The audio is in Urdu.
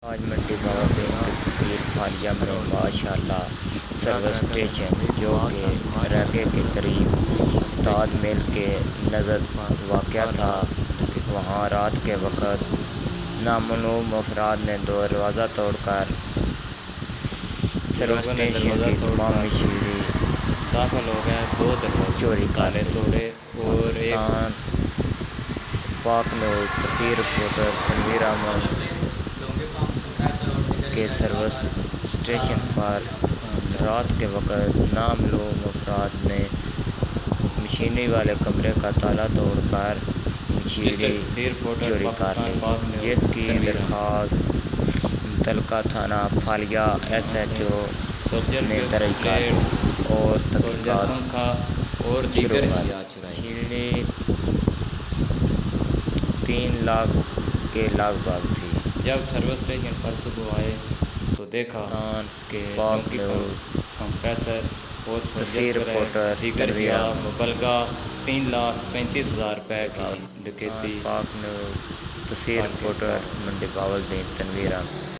آج منڈی باغ کی تحصیل فالیہ میں ماشاءاللہ سروس اسٹیشن جو کہ رگے کے قریب استاد میل کے نزد واقع تھا، وہاں رات کے وقت نامعلوم افراد نے دروازہ توڑ کر سروس اسٹیشن کی تمام مشینری داخل ہو گئے، دو دروازے چوری کر لی۔ توڑے اور پاکستان پاک نیوز تصویر رپورٹر تنویر احمد کے سروس اسٹیشن پر رات کے وقت نامعلوم افراد نے مشینری والے کمرے کا تالا توڑ کر مشینری چوری کر لی، جس کی درخواست متعلقہ تھانہ فالیہ ایس ایچ او نے درج کر دی اور تحقیقات اور شروع دیگر کر دی۔ اشیاء چرائی۔ مشینری 3 لاکھ کے لگ بھگ تھی۔ جب سروس اسٹیشن پر صبح آئے تو دیکھا کہ پاک ڈونکی نیوز کمپریسر اور تصویر سولجر رپورٹر دیگر تنویر اشیاء احمد۔ مبلغہ 3,35,000 روپے کی ڈکیتی پاک نیوز تصویر رپورٹر منڈی باول دین تنویر احمد۔